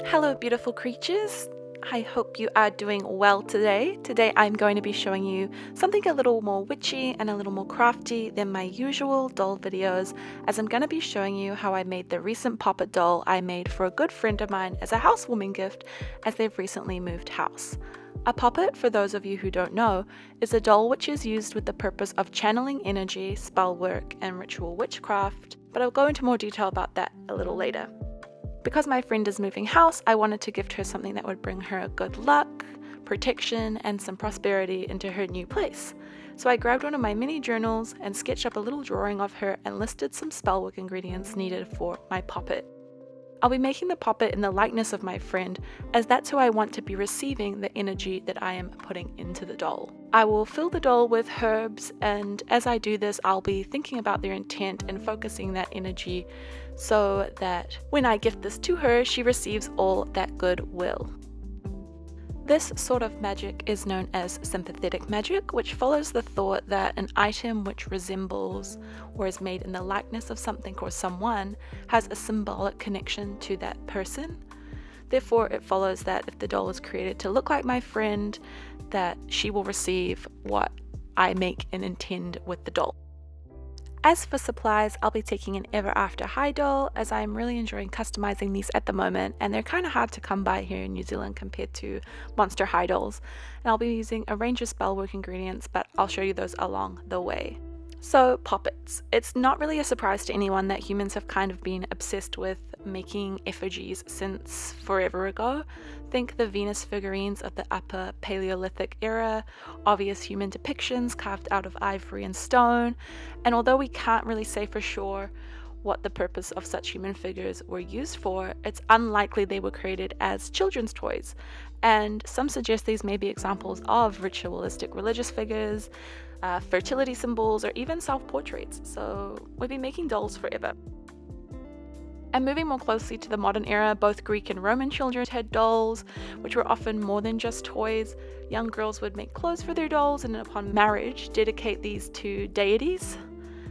Hello beautiful creatures, I hope you are doing well today. Today I'm going to be showing you something a little more witchy and a little more crafty than my usual doll videos, as I'm going to be showing you how I made the recent Poppet doll I made for a good friend of mine as a housewarming gift as they've recently moved house. A Poppet, for those of you who don't know, is a doll which is used with the purpose of channeling energy, spell work and ritual witchcraft, but I'll go into more detail about that a little later. Because my friend is moving house, I wanted to gift her something that would bring her good luck, protection, and some prosperity into her new place. So I grabbed one of my mini journals and sketched up a little drawing of her and listed some spellwork ingredients needed for my Poppet. I'll be making the Poppet in the likeness of my friend, as that's who I want to be receiving the energy that I am putting into the doll. I will fill the doll with herbs, and as I do this I'll be thinking about their intent and focusing that energy so that when I gift this to her, she receives all that goodwill. This sort of magic is known as sympathetic magic, which follows the thought that an item which resembles or is made in the likeness of something or someone has a symbolic connection to that person. Therefore, it follows that if the doll is created to look like my friend, that she will receive what I make and intend with the doll. As for supplies, I'll be taking an Ever After High doll, as I'm really enjoying customizing these at the moment, and they're kind of hard to come by here in New Zealand compared to Monster High dolls. And I'll be using a range of spellwork ingredients, but I'll show you those along the way. So, Poppets. It's not really a surprise to anyone that humans have kind of been obsessed with making effigies since forever ago. Think the Venus figurines of the Upper Paleolithic era, obvious human depictions carved out of ivory and stone, and although we can't really say for sure what the purpose of such human figures were used for, it's unlikely they were created as children's toys, and some suggest these may be examples of ritualistic religious figures, fertility symbols, or even self-portraits, so we've been making dolls forever. And moving more closely to the modern era, both Greek and Roman children had dolls, which were often more than just toys. Young girls would make clothes for their dolls and upon marriage dedicate these to deities,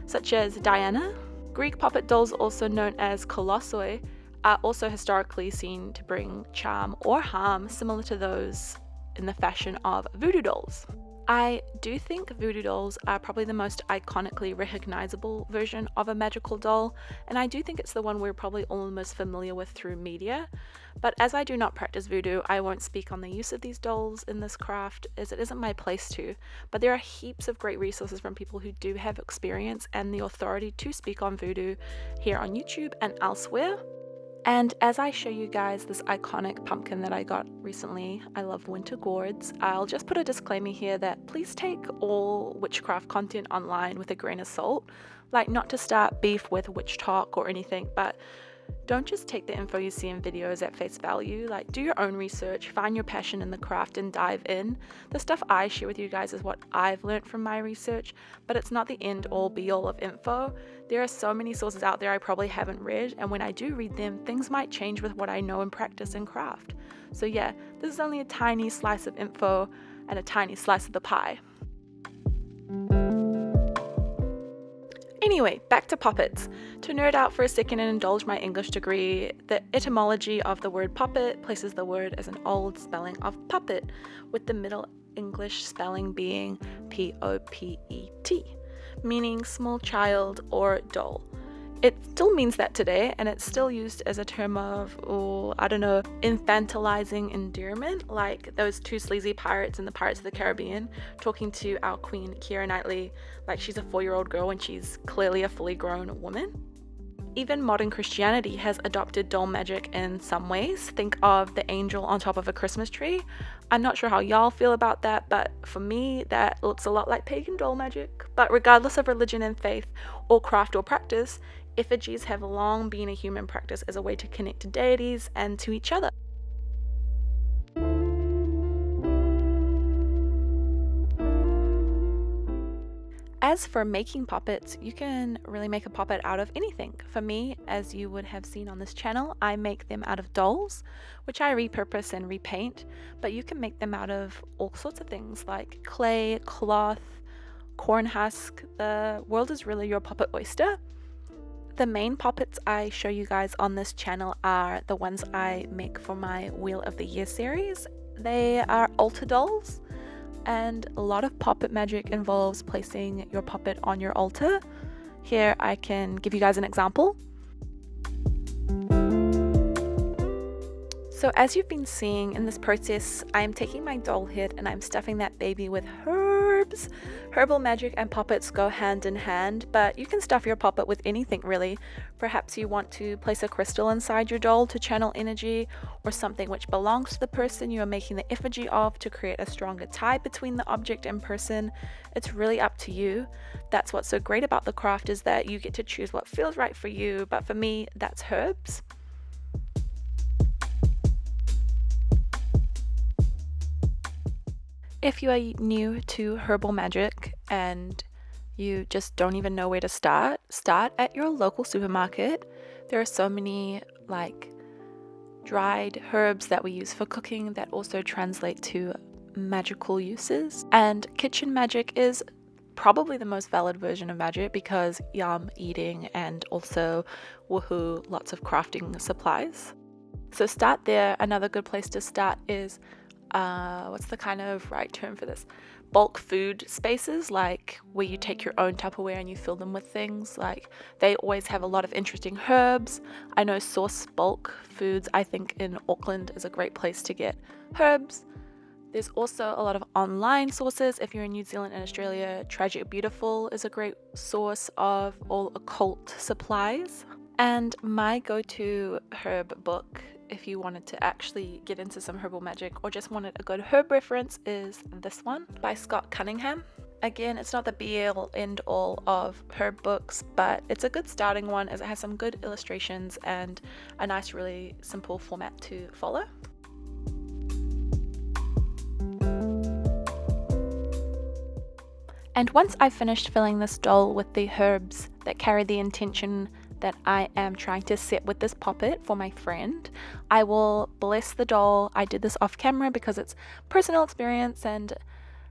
such as Diana. Greek Poppet dolls, also known as kolossoi, are also historically seen to bring charm or harm, similar to those in the fashion of voodoo dolls. I do think voodoo dolls are probably the most iconically recognizable version of a magical doll, and I do think it's the one we're probably all most familiar with through media. But as I do not practice voodoo, I won't speak on the use of these dolls in this craft, as it isn't my place to. But there are heaps of great resources from people who do have experience and the authority to speak on voodoo here on YouTube and elsewhere. And as I show you guys this iconic pumpkin that I got recently, I love winter gourds, I'll just put a disclaimer here that please take all witchcraft content online with a grain of salt. Like, not to start beef with witch talk or anything, but don't just take the info you see in videos at face value. Like, do your own research, find your passion in the craft and dive in. The stuff I share with you guys is what I've learned from my research, but it's not the end all be all of info. There are so many sources out there I probably haven't read, and when I do read them, things might change with what I know and practice in craft. So yeah, this is only a tiny slice of info and a tiny slice of the pie. Anyway, back to Poppets. To nerd out for a second and indulge my English degree, the etymology of the word Poppet places the word as an old spelling of puppet, with the Middle English spelling being P-O-P-E-T, meaning small child or doll. It still means that today, and it's still used as a term of, infantilizing endearment, like those two sleazy pirates in the Pirates of the Caribbean talking to our queen Keira Knightley like she's a 4-year-old girl when she's clearly a fully grown woman. Even modern Christianity has adopted doll magic in some ways. Think of the angel on top of a Christmas tree. I'm not sure how y'all feel about that, but for me, that looks a lot like pagan doll magic. But regardless of religion and faith, or craft or practice, effigies have long been a human practice as a way to connect to deities and to each other. As for making poppets, you can really make a poppet out of anything. For me, as you would have seen on this channel, I make them out of dolls, which I repurpose and repaint, but you can make them out of all sorts of things like clay, cloth, corn husk. The world is really your poppet oyster. The main poppets I show you guys on this channel are the ones I make for my Wheel of the Year series. They are altar dolls, and a lot of poppet magic involves placing your poppet on your altar. Here I can give you guys an example. So as you've been seeing in this process, I am taking my doll head and I'm stuffing that baby with herbs. Herbal magic and poppets go hand in hand, but you can stuff your poppet with anything really. Perhaps you want to place a crystal inside your doll to channel energy, or something which belongs to the person you are making the effigy of to create a stronger tie between the object and person. It's really up to you. That's what's so great about the craft, is that you get to choose what feels right for you, but for me, that's herbs. If you are new to herbal magic and you just don't even know where to start at your local supermarket. There are so many like dried herbs that we use for cooking that also translate to magical uses. And kitchen magic is probably the most valid version of magic because yum, eating, and also woohoo, lots of crafting supplies. So start there. Another good place to start is what's the kind of right term for this? Bulk food spaces, like where you take your own Tupperware and you fill them with things. Like they always have a lot of interesting herbs. I know Source Bulk Foods, I think in Auckland, is a great place to get herbs. There's also a lot of online sources. If you're in New Zealand and Australia, Tragic Beautiful is a great source of all occult supplies. And my go-to herb book, if you wanted to actually get into some herbal magic or just wanted a good herb reference, is this one by Scott Cunningham. Again, it's not the be-all end-all of herb books, but it's a good starting one as it has some good illustrations and a nice, really simple format to follow. And once I've finished filling this doll with the herbs that carry the intention that I am trying to set with this poppet for my friend, I will bless the doll. I did this off camera because it's personal experience, and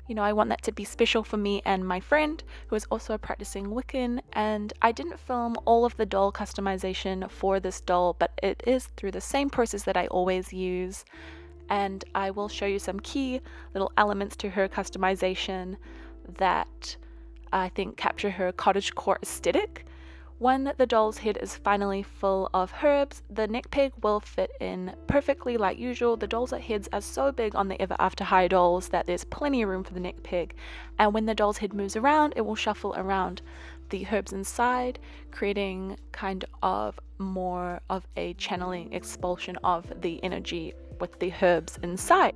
you know, I want that to be special for me and my friend, who is also a practicing Wiccan. And I didn't film all of the doll customization for this doll, but it is through the same process that I always use, and I will show you some key little elements to her customization that I think capture her cottagecore aesthetic. When the doll's head is finally full of herbs, the neck peg will fit in perfectly like usual. The doll's heads are so big on the Ever After High dolls that there's plenty of room for the neck peg. And when the doll's head moves around, it will shuffle around the herbs inside, creating kind of more of a channeling expulsion of the energy with the herbs inside.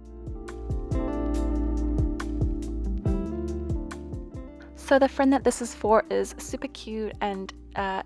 So the friend that this is for is super cute and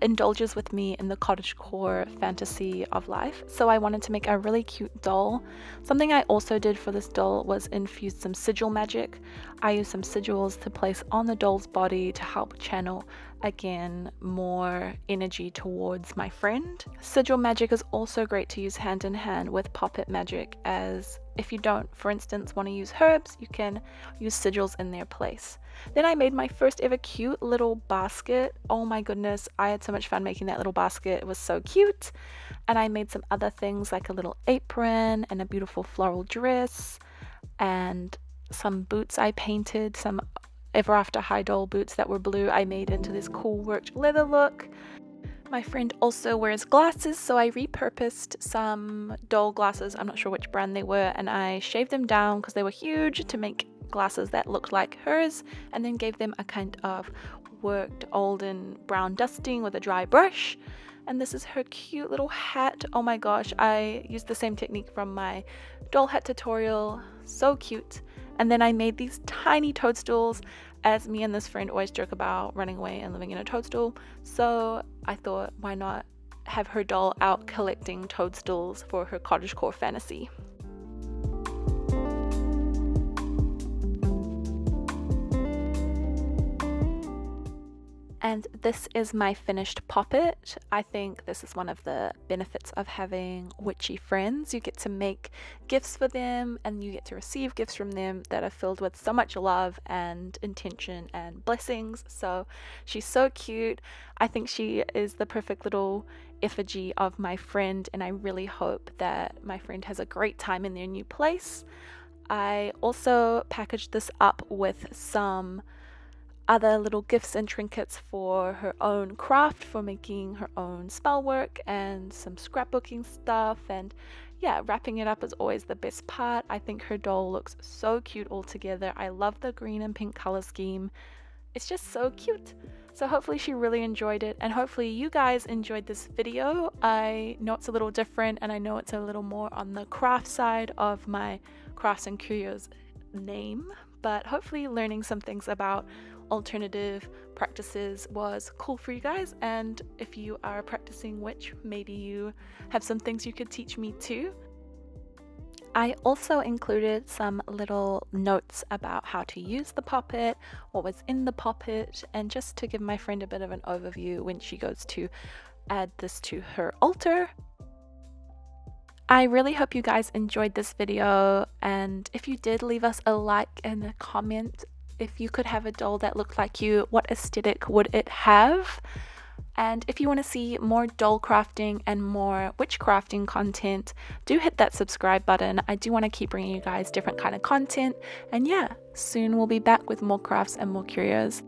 indulges with me in the cottagecore fantasy of life. So I wanted to make a really cute doll. Something I also did for this doll was infuse some sigil magic. I used some sigils to place on the doll's body to help channel, again, more energy towards my friend. Sigil magic is also great to use hand in hand with poppet magic, as if you don't, for instance, want to use herbs, you can use sigils in their place. Then I made my first ever cute little basket. Oh my goodness, I had so much fun making that little basket. It was so cute. And I made some other things like a little apron and a beautiful floral dress and some boots I painted, some Ever After High doll boots that were blue I made into this cool worked leather look. My friend also wears glasses, so I repurposed some doll glasses, I'm not sure which brand they were, and I shaved them down because they were huge to make glasses that looked like hers, and then gave them a kind of worked olden brown dusting with a dry brush. And this is her cute little hat. Oh my gosh, I used the same technique from my doll hat tutorial. So cute. And then I made these tiny toadstools, as me and this friend always joke about running away and living in a toadstool. So I thought, why not have her doll out collecting toadstools for her cottagecore fantasy. And this is my finished Poppet. I think this is one of the benefits of having witchy friends. You get to make gifts for them and you get to receive gifts from them that are filled with so much love and intention and blessings. So she's so cute. I think she is the perfect little effigy of my friend, and I really hope that my friend has a great time in their new place. I also packaged this up with some other little gifts and trinkets for her own craft, for making her own spell work, and some scrapbooking stuff. And yeah, wrapping it up is always the best part. I think her doll looks so cute all together. I love the green and pink color scheme. It's just so cute. So hopefully she really enjoyed it, and hopefully you guys enjoyed this video. I know it's a little different, and I know it's a little more on the craft side of my Crafts and Curios name, but hopefully learning some things about alternative practices was cool for you guys. And if you are a practicing witch, maybe you have some things you could teach me too. I also included some little notes about how to use the Poppet, what was in the Poppet, and just to give my friend a bit of an overview when she goes to add this to her altar. I really hope you guys enjoyed this video, and if you did, leave us a like and a comment. If you could have a doll that looked like you, what aesthetic would it have? And if you want to see more doll crafting and more witchcrafting content, do hit that subscribe button. I do want to keep bringing you guys different kind of content. And yeah, soon we'll be back with more crafts and more curios.